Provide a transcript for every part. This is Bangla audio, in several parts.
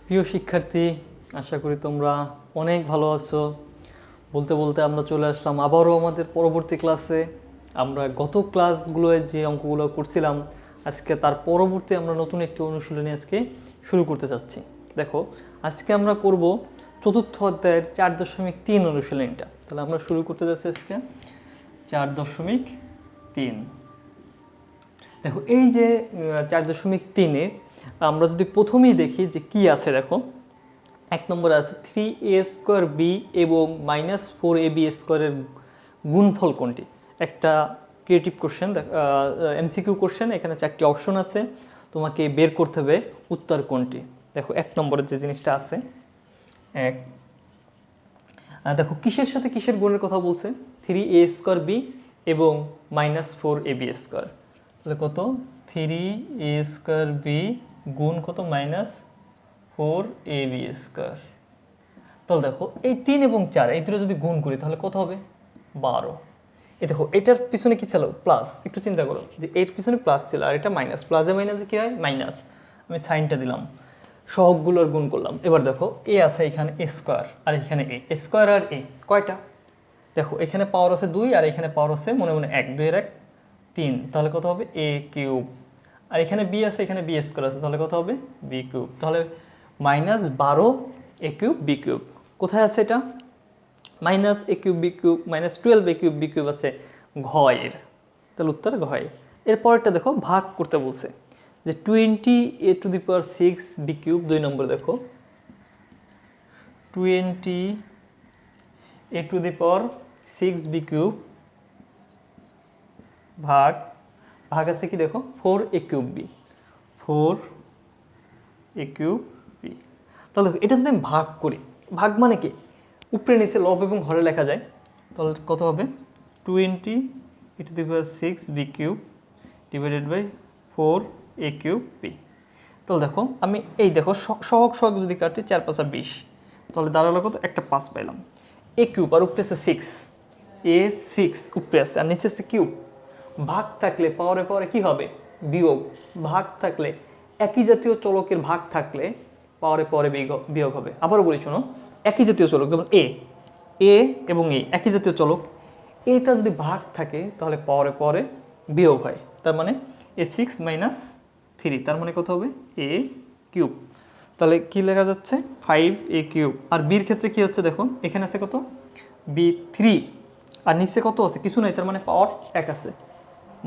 প্রিয় শিক্ষার্থী, আশা করি তোমরা অনেক ভালো আছো। বলতে বলতে আমরা চলে আসলাম আবারও আমাদের পরবর্তী ক্লাসে। আমরা গত ক্লাসগুলোয় যে অঙ্কগুলো করছিলাম, আজকে তার পরবর্তী আমরা নতুন একটি অনুশীলনী আজকে শুরু করতে যাচ্ছি। দেখো, আজকে আমরা করব চতুর্থ অধ্যায়ের 4.3 অনুশীলনীটা। তাহলে আমরা শুরু করতে যাচ্ছি আজকে 4.3। দেখো, এই যে 4.3-এ আমরা যদি প্রথমেই দেখি যে কি আছে, দেখো এক নম্বরে আছে 3a² b এবং -4ab² গুণফল কোনটি। একটা ক্রিয়েটিভ কোশ্চেন, এমসিকিউ কোশ্চেন। এখানে 4টি অপশন আছে, তোমাকে বের করতে হবে উত্তর কোনটি। দেখো এক নম্বরের যে জিনিসটা আছে, দেখো কিসের সাথে কিসের গুণের কথা বলছে, 3a² b এবং -4ab²। তাহলে কত, 3a² b গুণ কত, -4ab²। তাহলে দেখো এই 3 এবং 4 এই দুটো যদি গুণ করি তাহলে কত হবে, 12। এই দেখো এটার পিছনে কি ছিল, প্লাস। একটু চিন্তা করো যে এর পিছনে প্লাস ছিল আর এটা মাইনাস, প্লাসে মাইনাসে কী হয়, মাইনাস। আমি সাইনটা দিলাম, সহগগুলোর গুণ করলাম। এবার দেখো এ আছে এখানে a² আর এখানে a² আর a কয়টা, দেখো এখানে পাওয়ার আছে 2 আর এখানে পাওয়ার আছে মনে মনে 1, 2 এর 1 3, তাহলে কত হবে a³ আর এখানে b আছে, এখানে b² আছে, তাহলে কত হবে b³। তাহলে -12 a³ b³ কোথায় আছে, এটা -a³ b³ -12 a³ b³ আছে ঘয়ের, তাহলে উত্তর ঘয়। এরপরটা দেখো ভাগ করতে বলছে যে 20a⁶ b³ 2 নম্বরে দেখো 20a⁶ b³ ভাগ আছে কি, দেখো 4a³ b 4a³ b। তাহলে দেখো এটা যদি আমি ভাগ করি, ভাগ মানে কি, উপরে নিচে লব এবং হরে লেখা যায়। তাহলে কত হবে, 20a⁶ b³ divided by 4a³ b। তাহলে দেখো আমি এই দেখো সহগ যদি কাটি 4 × 5 = 20, তাহলে দাঁড়ালো কত, একটা 5 পাইলাম। a³ আর উপরে আছে 6, a6 উপরে আছে আর নিচে আছে কিউব। ভাগ থাকলে পাওয়ারে কি হবে, বিয়োগ। ভাগ থাকলে একই জাতীয় চলকের ভাগ থাকলে পাওয়ারে বিয়োগ হবে। আবারও বলি শোনো, একই জাতীয় চলক যেমন এ এবং এ একই জাতীয় চলক, এটা যদি ভাগ থাকে তাহলে পাওয়ারে বিয়োগ হয়। তার মানে a6 - 3, তার মানে কত হবে a³ তাহলে কি লেখা যাচ্ছে 5a³ আর বির ক্ষেত্রে কি হচ্ছে, দেখো এখানে আছে কত b3 আর নিচে কত আছে, কিছু নাই, তার মানে পাওয়ার 1 আছে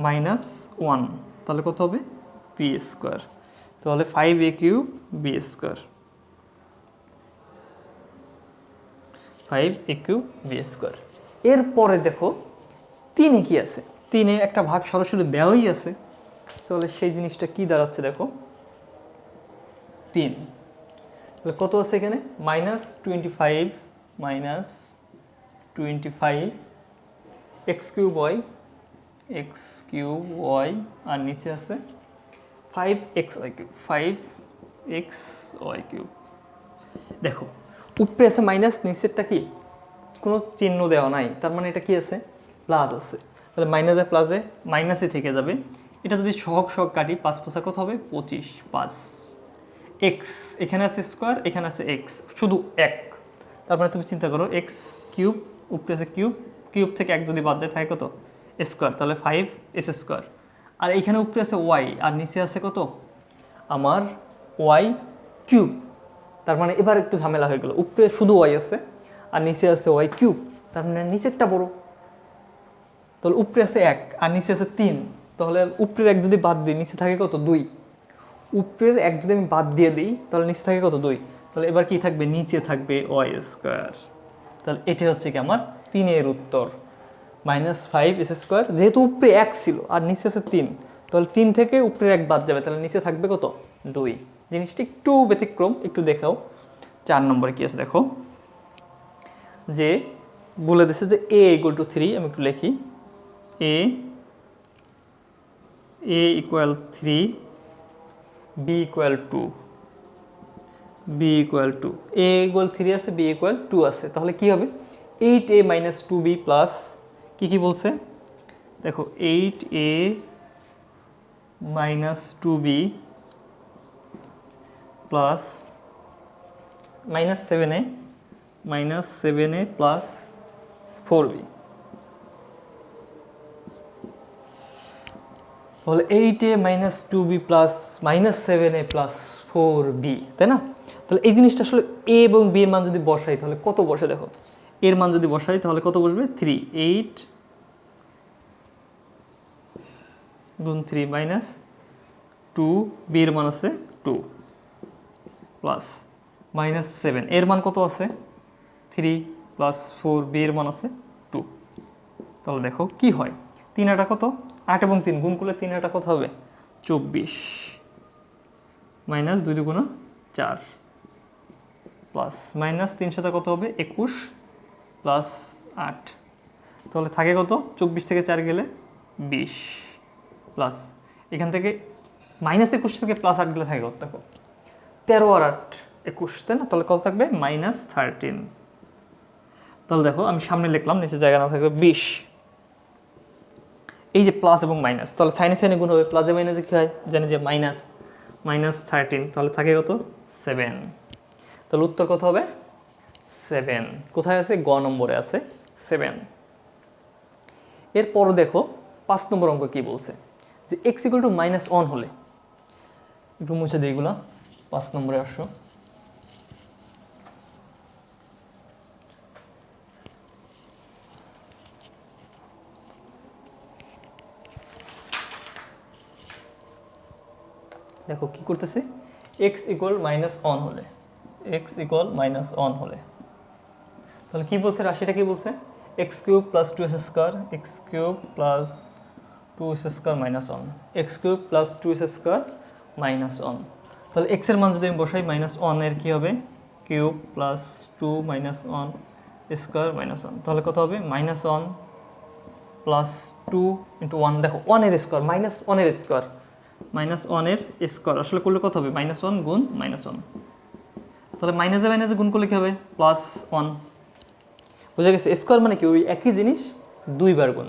-1, তাহলে কত হবে b²। তাহলে 5a³ b², 5a³ b²। এরপরে দেখো 3-এ কি আছে, 3-এ একটা ভাগ সরাসরি দেওয়াই আছে। তাহলে সেই জিনিসটা কি দাঁড়াচ্ছে, দেখো 3, তাহলে কত আছে এখানে -25 x³ আর নিচে আছে 5xy³, 5xy³। দেখো উপরে আছে মাইনাস, নিচেরটা কি কোনো চিহ্ন দেওয়া নাই, তার মানে এটা কি আছে, প্লাস আছে। তাহলে মাইনাসে প্লাসে মাইনাসই থেকে যাবে। এটা যদি সহগ কাটি 5 × 5 কত হবে 25, 5 এক্স, এখানে আছে স্কোয়ার, এখানে আছে এক্স, শুধু 1। তারপরে তুমি চিন্তা করো x³ উপরে আছে কিউব থেকে 1 যদি বাদ যায় থাকে কত, স্কোয়ার, তাহলে 5s²। আর এইখানে উপরে আছে ওয়াই আর নিচে আছে কত আমার y³। তার মানে এবার একটু ঝামেলা হয়ে গেল, উপরে শুধু ওয়াই আছে আর নিচে আছে y³, তার মানে নিচেরটা বড়। তাহলে উপরে আছে 1 আর নিচে আছে 3, তাহলে উপরের 1 যদি বাদ দিই নিচে থাকে কত 2, উপরের 1 যদি আমি বাদ দিয়ে দিই তাহলে নিচে থাকে কত 2, তাহলে এবার কি থাকবে, নিচে থাকবে y²। তাহলে এটা হচ্ছে কি আমার 3-এর উত্তর -5s²। যেহেতু উপরে 1 ছিল আর নিচে আছে 3, তাহলে 3 থেকে উপরের 1 বাদ যাবে, তাহলে নিচে থাকবে কত 2। জিনিসটা একটু ব্যতিক্রম, একটু দেখাও। 4 নম্বরে কি আছে দেখো, যে বলে দিচ্ছে যে a = 3, আমি একটু লিখি a = 3 b = 2, b = 2, a = 3 আছে, b = 2 আছে, তাহলে কি হবে 8a - 2b প্লাস কি বলছে, দেখো 8a - 2b plus -7a plus 4b, তাহলে 8a minus 2b plus -7a plus 4b, তাই না? তাহলে এই জিনিসটা আসলে a এবং b এর মান যদি বসাই তাহলে কত বসে, দেখো এর মান যদি বসাই তাহলে কত বসবে, 3, 8 গুণ 3 মাইনাস 2, b এর মান আছে 2 প্লাস -7, এর মান কত আছে 3 প্লাস 4, b এর মান আছে 2। তাহলে দেখো কি হয়, 3 আটা কত, 8 এবং 3 গুণ করলে 3 আটা কত হবে, 24 মাইনাস 2 দুগুণ 4 প্লাস মাইনাস 3 সাথে কত হবে, 21 প্লাস 8, তাহলে থাকে কত, 24 থেকে 4 গেলে 20 প্লাস এখান থেকে -21 থেকে প্লাস 8 গেলে থাকে কত, দেখো 13 আর 8 21, তাই না? তাহলে কত থাকবে, -13। তাহলে দেখো আমি সামনে লিখলাম, নিচে জায়গা না থাকবে 20। এই যে প্লাস এবং মাইনাস, তাহলে সাইনে সাইনে গুণ হবে, প্লাসে মাইনাসে কী হয় জানি, যে -13, তাহলে থাকে কত, 7। তাহলে উত্তর কত হবে, 7। কোথায় আছে, গ নম্বরে আছে 7। এরপর দেখো 5 নম্বর অঙ্ক কি বলছে, যে x = -1 হলে, একটু মুছে দিই এগুলা, 5 নম্বরে আসো। দেখো কি করতেছে, x = -1 হলে, x = -1 হলে, তাহলে কি বলছে, রাশিটা কি বলছে, x³ + 2s², x³ + 2s² -1, x³ + 2s² -1। তাহলে x এর মান যদি আমি বসাই, -1 এর কি হবে, কিউব প্লাস 2 -1 স্কোয়ার -1, তাহলে কত হবে, -1 প্লাস 2 × 1, দেখো 1 এর স্কোয়ার, -1 এর স্কোয়ার, -1 এর স্কোয়ার আসলে করলে কত হবে, -1 গুণ -1, তাহলে মাইনাসে গুণ করলে কি হবে, +1, বুঝা গেছে? স্কোয়ার মানে কি, ওই একই জিনিস দুইবার গুণ,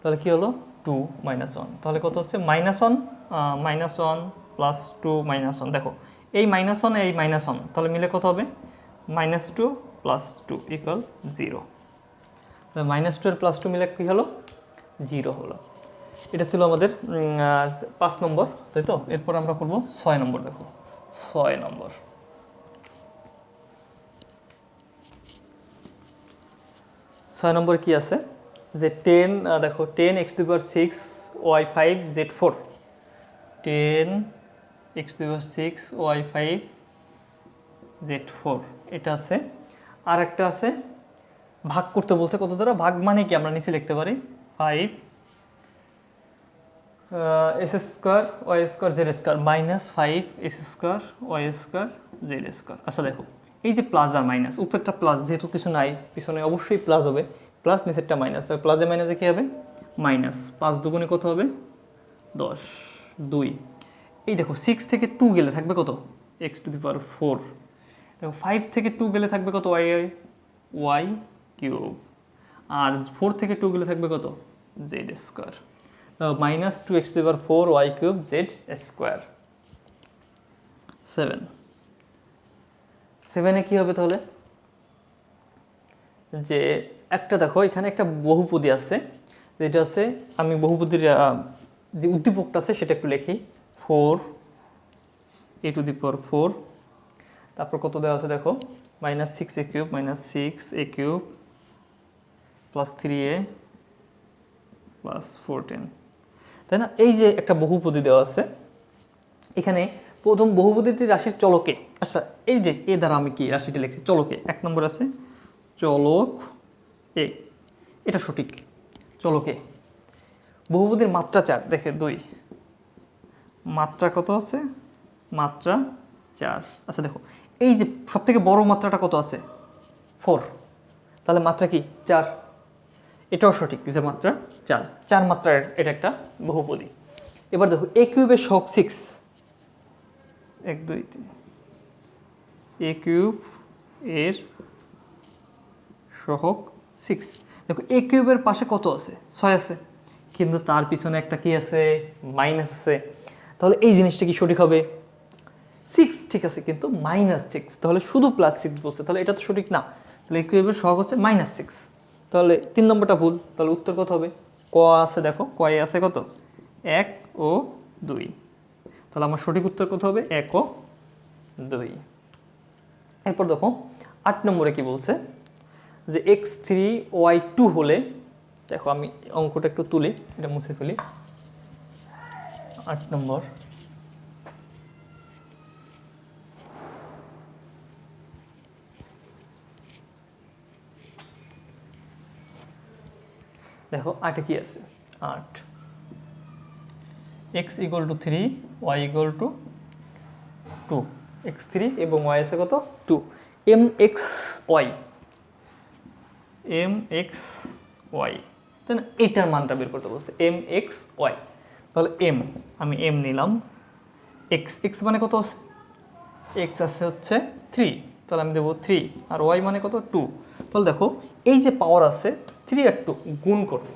তাহলে কি হলো 2 - 1, তাহলে কত হচ্ছে, -1 প্লাস 2 -1, দেখো এই -1 এই -1, তাহলে মিলে কত হবে, -2 প্লাস 2 = 0, তাহলে -2 আর +2 মিলে কী হলো, 0 হলো। এটা ছিল আমাদের 5 নম্বর, তাই তো? এরপর আমরা করব 6 নম্বর, দেখো 6 নম্বর। 6 নম্বরে কি আছে, যে 10, দেখো 10x⁶ y5 z4, 10x⁶ y5 z4, এটা আছে। আর একটা আছে, ভাগ করতে বলছে, কত দ্বারা ভাগ, মানে কি আমরা নিচে লিখতে পারি 5 s² y² z² -5 s² y² z²। আচ্ছা দেখো এই যে প্লাস আর মাইনাস, উপরেরটা প্লাস, যেহেতু কিছু নাই পিছনে অবশ্যই প্লাস হবে, প্লাস নিচেরটা মাইনাস, তাহলে প্লাসে মাইনাসে কী হবে, মাইনাস, 5 দুগুণে কত হবে, 10, 2। এই দেখো 6 থেকে 2 গেলে থাকবে কত, x⁴, দেখো 5 থেকে 2 গেলে থাকবে কত, y3, আর 4 থেকে 2 গেলে থাকবে কত, z², -2x⁴ y3 z²। 7 কি হবে তাহলে, যে একটা দেখো এখানে একটা বহুপদী আছে, যেটা আছে, আমি বহুপদীর যে উদ্দীপকটা আছে সেটা একটু লিখি, 4a⁴, তারপর কত দেওয়া আছে দেখো, -6a³ -6a³ plus 3a plus 14, তাই না? এই যে একটা বহুপদী দেওয়া আছে, এখানে প্রথম বহুপদীটি রাশির চলকে, আচ্ছা এই যে এ দ্বারা আমি কি রাশিটি লিখছি, চলকে, 1 নম্বর আছে চলক এ, এটা সঠিক, চলকে। বহুপদীর মাত্রা 4, দেখে 2, মাত্রা কত আছে, মাত্রা 4। আচ্ছা দেখো এই যে সব থেকে বড় মাত্রাটা কত আছে, 4, তাহলে মাত্রা কি 4, এটাও সঠিক, যে মাত্রা 4 মাত্রার এটা একটা বহুপদী। এবার দেখো a³ এর সহগ 6, 1 2 3, a³ এর সহগ 6, দেখো a³ এর পাশে কত আছে, 6 আছে, কিন্তু তার পিছনে একটা কি আছে, মাইনাস আছে, তাহলে এই জিনিসটা কি সঠিক হবে, 6 ঠিক আছে, কিন্তু -6, তাহলে শুধু +6 বলছে, তাহলে এটা তো সঠিক না। তাহলে ইকুয়েশনের সহগ হচ্ছে -6। তাহলে 3 নম্বরটা ভুল। তাহলে উত্তর কত হবে? ক আছে, দেখো কয়ে আছে কত, 1 ও 2। তাহলে আমার সঠিক উত্তর কত হবে? 1 ও 2। এরপর দেখো 8 নম্বরে কি বলছে, যে x3 y2 হলে, দেখো আমি অঙ্কটা একটু তুলি, এটা মুছে ফেলি। 8 নম্বর, দেখো 8 কি আছে, 8 x = 3 y = 2, x3 এবং y আছে কত 2, mxy তাই না, এটার মানটা বের করতে বলছে mxy। তাহলে আমি m নিলাম, x মানে কত আছে, x আছে হচ্ছে 3, তাহলে আমি দেবো 3, আর y মানে কত 2। তাহলে দেখো এই যে পাওয়ার আছে 3 আর 2 গুণ করবো,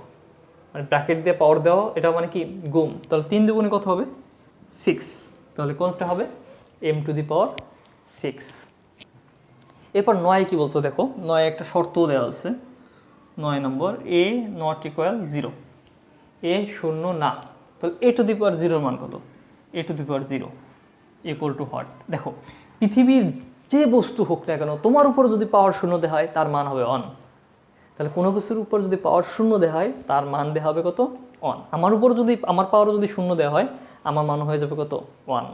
মানে ব্র্যাকেট দিয়ে পাওয়ার দেওয়া, এটা মানে কি গুণ। তাহলে 3 দুগুণে কত হবে 6, তাহলে কোনটা হবে m⁶। এরপর 9 কি বলছো, দেখো 9 একটা শর্তও দেওয়া আছে। 9 নম্বর, a ≠ 0, a শূন্য না। তাহলে a⁴ মান কত, a⁴ = দেখো পৃথিবীর যে বস্তু হোক না কেন, তোমার উপর যদি পাওয়ার শূন্য দেওয়া হয় তার মান হবে 1। তাহলে কোনো কিছুর উপর যদি পাওয়ার শূন্য দেওয়া হয় তার মান দেওয়া হবে কত 1। আমার উপর যদি, আমার পাওয়ারও যদি শূন্য দেওয়া হয় আমার মান হয়ে যাবে কত 1।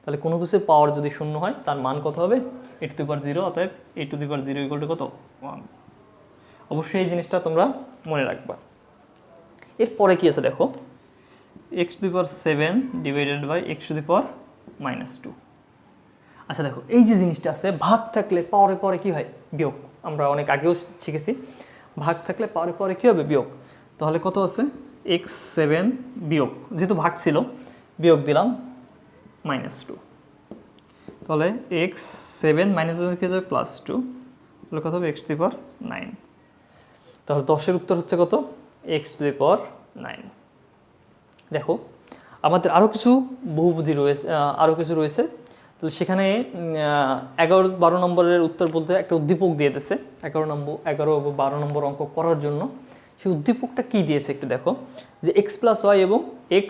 তাহলে কোনো কিছুর পাওয়ার যদি শূন্য হয় তার মান কত হবে a⁴, অতএব a⁴ কত 1। অবশ্যই এই জিনিসটা তোমরা মনে রাখবা। এরপরে কি আছে দেখো, x⁷ x⁻²। আচ্ছা দেখো এই যে জিনিসটা আছে, ভাগ থাকলে পাওয়ারে পরে কি হয় বিয়োগ, আমরা অনেক আগেও শিখেছি, ভাগ থাকলে পাওয়ারে পরে কী হবে বিয়োগ। তাহলে কত আছে x7 বিয়োগ, যেহেতু ভাগ ছিল বিয়োগ দিলাম -2, তাহলে x7 - কি যাবে +2, তাহলে কত হবে x⁹ 9। তাহলে 10-এর উত্তর হচ্ছে কত x⁹ 9। দেখো আমাদের আরও কিছু বহুপদী রয়েছে, তো সেখানে 11-12 নম্বরের উত্তর বলতে একটা উদ্দীপক দিয়ে দিয়েছে 11 ও 12 নম্বর অঙ্ক করার জন্য। সেই উদ্দীপকটা কী দিয়েছে একটু দেখো, যে x + y এবং x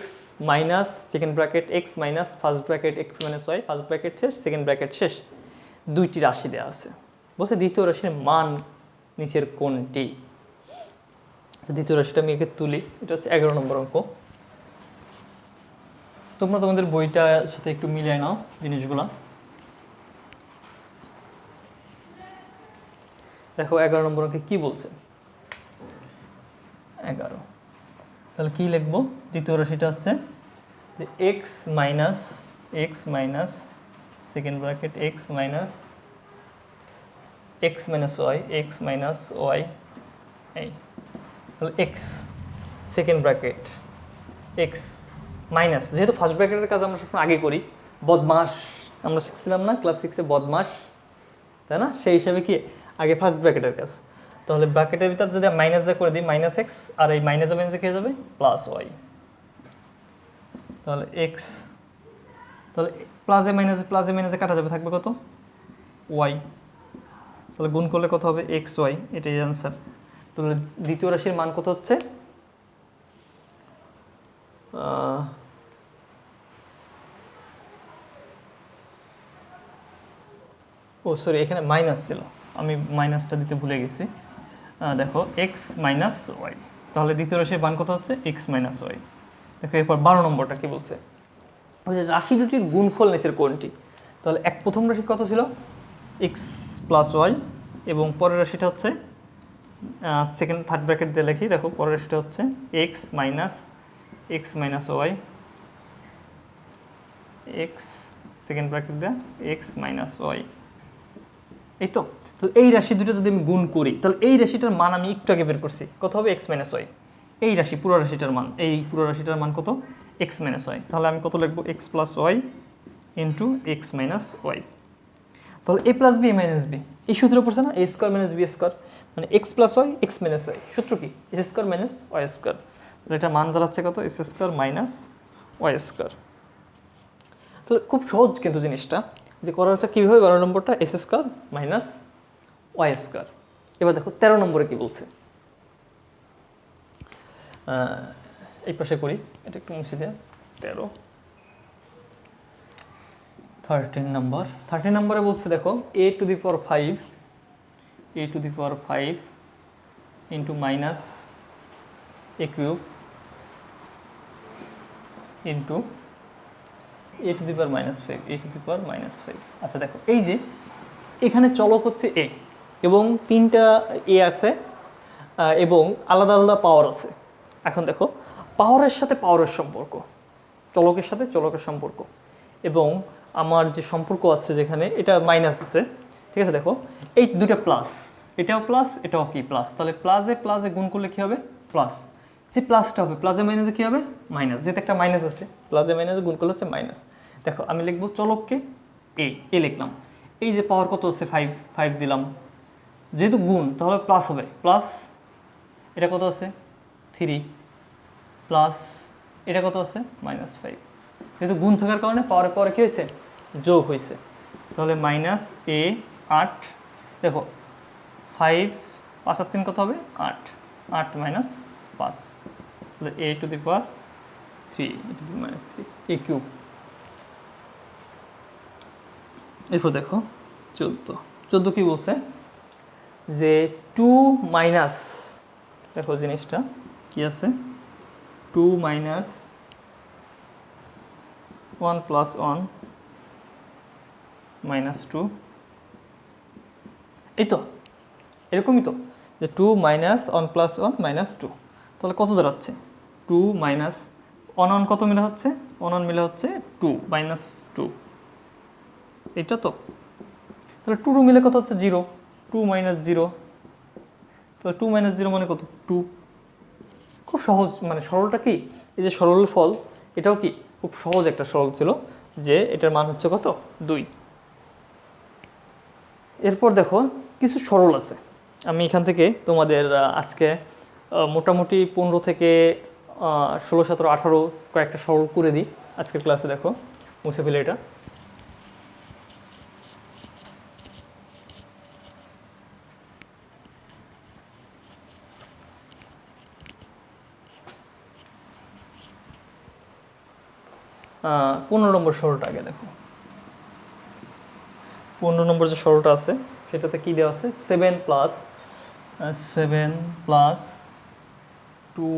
minus second bracket x minus first bracket x minus y first bracket শেষ সেকেন্ড ব্র্যাকেট শেষ, দুইটি রাশি দেওয়া আছে। বলছে দ্বিতীয় রাশির মান নিচের কোনটি। দ্বিতীয় রাশিটা আমি একে তুলি, এটা হচ্ছে 11 নম্বর অঙ্ক। তোমরা তোমাদের বইটার সাথে একটু মিলিয়ে নাও জিনিসগুলো। দেখো 11 নম্বর অঙ্কে কী বলছে, 11, তাহলে কী লিখবো, দ্বিতীয় রাশিটা হচ্ছে যে x minus second bracket x minus y এই, তাহলে x second bracket x minus, যেহেতু ফার্স্ট ব্র্যাকেটের কাজ আমরা সবসময় আগে করি, বদমাস আমরা শিখছিলাম না ক্লাস 6-এ বদমাস, তাই না, সেই হিসাবে কি আগে ফার্স্ট ব্র্যাকেটের কাজ। তাহলে ব্র্যাকেটের ভিতর যদি মাইনাস দিয়ে করে দিই -x, আর এই মাইনাসে খেয়ে যাবে +y, তাহলে x, তাহলে প্লাসে মাইনাসে কাটা যাবে, থাকবে কত y, তাহলে গুণ করলে কত হবে xy, এটাই অ্যান্সার। তাহলে দ্বিতীয় রাশির মান কত হচ্ছে সরি এখানে মাইনাস ছিল, আমি মাইনাসটা দিতে ভুলে গেছি। দেখো x মাইনাস ওয়াই, তাহলে দ্বিতীয় রাশির মান কত হচ্ছে x মাইনাস ওয়াই। দেখো এরপর 12 নম্বরটা কি বলছে, রাশি দুটির গুণফল নিচের কোনটি। তাহলে প্রথম রাশি কত ছিল x + y, এবং পরের রাশিটা হচ্ছে থার্ড ব্র্যাকেট দিয়ে লিখি, দেখো পরের রাশিটা হচ্ছে x minus y, second bracket দেয়া x মাইনাস ওয়াই, এই তো। তাহলে এই রাশি দুটো যদি আমি গুণ করি, তাহলে এই রাশিটার মান আমি একটু আগে বের করছি, কত হবে x মাইনাস ওয়াই। এই রাশি পুরো রাশিটার মান, কত x মাইনাস ওয়াই। তাহলে আমি কত লিখবো x + y into x minus y. তাহলে a + b a minus b, এই সূত্র পড়ছে না, a² - b², মানে x + y x minus y, সূত্র কি s² - y²। তাহলে এটা মান দাঁড়াচ্ছে কত s² - y²। তাহলে খুব সহজ কিন্তু জিনিসটা, যে করাটা কীভাবে 12 নম্বরটা s square minus y square. এবার দেখো 13 নম্বরে কি বলছে, এই পাশে করি, এটা একটু মুছে দেওয়া। 13 নম্বরে বলছে দেখো a to the power 5 into minus a cube into a to the power -5 আচ্ছা দেখো এই যে এখানে চলক হচ্ছে a এবং 3টা a আছে এবং আলাদা আলাদা পাওয়ার আছে। এখন দেখো পাওয়ারের সাথে পাওয়ারের সম্পর্ক, চলকের সাথে চলকের সম্পর্ক, এবং আমার যে সম্পর্ক আছে যেখানে এটা মাইনাস আছে, ঠিক আছে। দেখো এই দুটা প্লাস, এটাও প্লাস এটাও কি প্লাস, তাহলে প্লাসে প্লাসে গুণ করলে কী হবে প্লাস, যে প্লাসটা হবে প্লাসে মাইনাসে কী হবে মাইনাস, যেহেতু একটা মাইনাস আছে প্লাসে মাইনাসে গুণ করলে হচ্ছে মাইনাস। দেখো আমি লিখবো চলককে এ লিখলাম, এই যে পাওয়ার কত আছে 5 দিলাম, যেহেতু গুণ তাহলে প্লাস হবে, প্লাস এটা কত আছে 3 প্লাস এটা কত আছে -5, যেহেতু গুণ থাকার কারণে পাওয়ারে পাওয়ারে কী হয়েছে যোগ হয়েছে, তাহলে -8। দেখো 5 5 আর 3 কত হবে 8 -5, তাহলে a to the power 3 -3 a cube. এরপর দেখো 14 কি বলছে যে 2 মাইনাস, দেখো জিনিসটা কি আছে 2 মাইনাস 1 প্লাস 1 -2, এই তো এরকমই তো, যে 2 মাইনাস 1 প্লাস 1 -2, তাহলে কত দাঁড়াচ্ছে 2 মাইনাস 1 কত মিলে হচ্ছে 1 মিলে হচ্ছে 2 -2, এটা তো, তাহলে 2 মিলে কত হচ্ছে 0, 2 -0, তাহলে 2 -0 মানে কত 2। খুব সহজ, মানে সরলটা কি এই যে সরল ফল, এটাও কি খুব সহজ একটা সরল ছিল, যে এটার মান হচ্ছে কত 2। এরপর দেখো কিছু সরল আছে, আমি এখান থেকে তোমাদের আজকে মোটামুটি 15 থেকে 16, 17, 18 কয়েকটা সরল করে দিই আজকের ক্লাসে। দেখো মুছে ফেলে এটা, আহ 15 নম্বর সরলটা আগে দেখো, 15 নম্বর যে সরলটা আছে সেটাতে কি দেওয়া আছে 7 প্লাস 2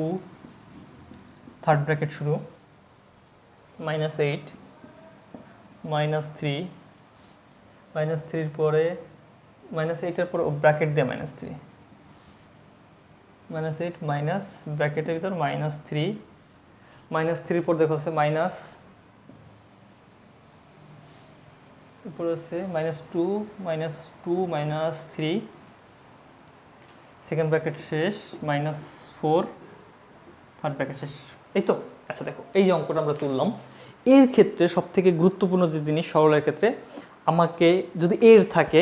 থার্ড ব্র্যাকেট শুরু -8 -3 -3 পরে -8 এর পর ব্র্যাকেট দিয়ে -3 -8 মাইনাস ব্র্যাকেটের ভিতর -3 -3 পর দেখো আছে মাইনাস, উপরে আছে -2 -3 সেকেন্ড ব্র্যাকেট শেষ -4 থার্ড ব্র্যাকেট শেষ, এই তো। আচ্ছা দেখো এই যে অঙ্কটা আমরা তুললাম, এর ক্ষেত্রে সবথেকে গুরুত্বপূর্ণ যে জিনিস সরলের ক্ষেত্রে আমাকে যদি এর থাকে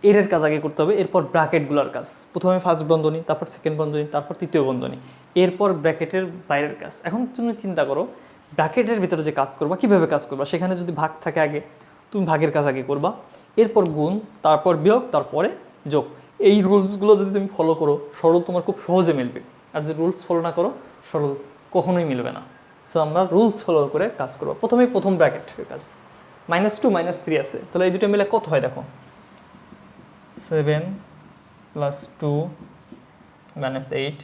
এর কাজ আগে করতে হবে, এরপর ব্র্যাকেটগুলোর কাজ, প্রথমে ফার্স্ট বন্ধনী, তারপর সেকেন্ড বন্ধনী, তারপর তৃতীয় বন্ধনী, এরপর ব্র্যাকেটের বাইরের কাজ। এখন তুমি চিন্তা করো ব্র্যাকেটের ভিতরে যে কাজ করবা কীভাবে কাজ করবা, সেখানে যদি ভাগ থাকে আগে তুমি ভাগের কাজ আগে করবা, এরপর গুণ, তারপর বিয়োগ, তারপরে যোগ। এই রুলসগুলো যদি তুমি ফলো করো সরল তোমার খুব সহজে মিলবে, আর যদি রুলস ফলো না করো সরল কখনোই মিলবে না। সো আমরা রুলস ফলো করে কাজ করবো। প্রথম ব্র্যাকেটের কাজ -2 -3 আছে, তাহলে এই দুটো মিলে কত হয় দেখো 7 প্লাস 2 -8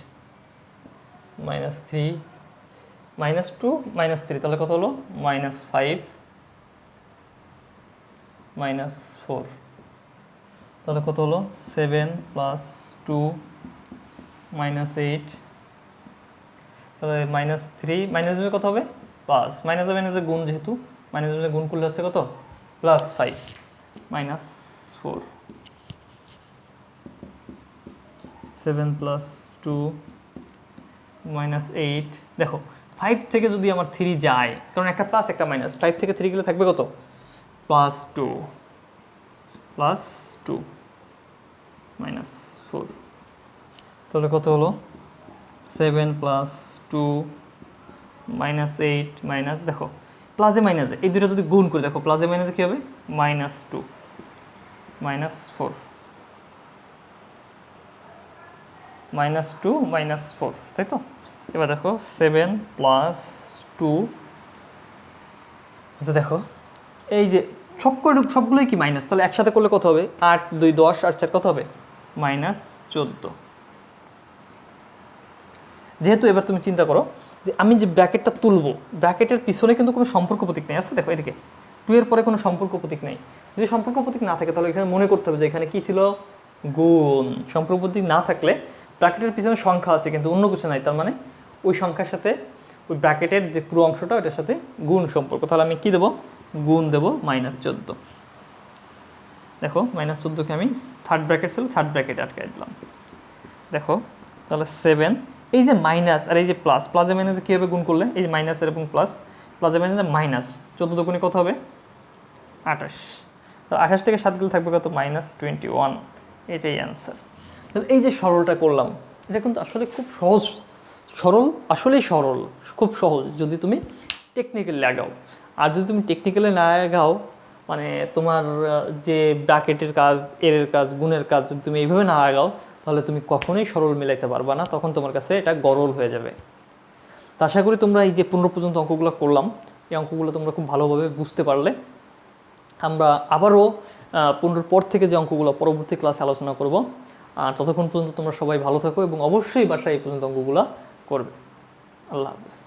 -3 -2 -3, তাহলে কত হলো -5 -4, তাহলে কত হলো 7 প্লাস 2 -8, তাহলে -3 মাইনাস দেবে কত হবে প্লাস, মাইনাসে মাইনাসে গুণ, যেহেতু মাইনাসে গুণ করলে হচ্ছে কত +5 -4, 7 প্লাস 2 -8। দেখো 5 থেকে যদি আমার 3 যায়, কারণ একটা প্লাস একটা মাইনাস, 5 থেকে 3 গেলে থাকবে কত +2 -4, তাহলে কত হলো 7 প্লাস 2 -8 মাইনাস, দেখো প্লাসে মাইনাসে এই দুটো যদি গুণ করি, দেখো প্লাসে মাইনাসে কী হবে -2 -4 -2 -4, তাই তো? এবার দেখো 7 + 2, তো দেখো এই যে সবগুলোই কি মাইনাস, তাহলে একসাথে করলে কত হবে? 8 2 10 আর 4 কত হবে? -14। যেহেতু এবার তুমি চিন্তা করো যে আমি যে ব্র্যাকেটটা তুলবো, ব্র্যাকেটের পিছনে কিন্তু কোনো সম্পর্ক প্রতীক নেই, আছে দেখো এদিকে 2 এর পরে কোনো সম্পর্ক প্রতীক নেই। যদি সম্পর্ক প্রতীক না থাকে তাহলে এখানে মনে করতে হবে যে এখানে কি ছিল? গুণ। সম্পর্ক প্রতীক না থাকলে ব্র্যাকেটের পিছনে সংখ্যা আছে কিন্তু অন্য কিছু নাই, তার মানে ওই সংখ্যার সাথে ওই ব্র্যাকেটের যে পুরো অংশটা ওটার সাথে গুণ সম্পর্ক। তাহলে আমি কি দেবো? গুণ দেবো -14। দেখো -14কে আমি থার্ড ব্র্যাকেট ছিল, থার্ড ব্র্যাকেটে আটকাই দিলাম। দেখো তাহলে 7, এই যে মাইনাস আর এই যে প্লাস, প্লাসে মাইনাসে কীভাবে গুণ করলে? এই যে মাইনাসের এবং প্লাস, প্লাসে মাইনাসে মাইনাস, 14 দুগুণে কত হবে? 28। তো 28 থেকে 7 গেলে থাকবে কত? -21। এটাই অ্যান্সার। তাহলে এই যে সরলটা করলাম, এটা কিন্তু আসলে খুব সহজ সরল, আসলেই সরল, খুব সহজ যদি তুমি টেকনিক্যালি লাগাও। আর যদি তুমি টেকনিক্যালি না লাগাও, মানে তোমার যে ব্র্যাকেটের কাজ, এর কাজ, গুণের কাজ যদি তুমি এইভাবে না লাগাও, তাহলে তুমি কখনোই সরল মিলাইতে পারবা না, তখন তোমার কাছে এটা গরল হয়ে যাবে। তা আশা করি তোমরা এই যে 15 পর্যন্ত অঙ্কগুলো করলাম, এই অঙ্কগুলো তোমরা খুব ভালোভাবে বুঝতে পারলে। আমরা আবারও 15 পর থেকে যে অঙ্কগুলো পরবর্তী ক্লাসে আলোচনা করব। আর ততক্ষণ পর্যন্ত তোমরা সবাই ভালো থাকো এবং অবশ্যই বাসায় এই পর্যন্ত অঙ্কগুলো করবে। আল্লাহ হাফিজ।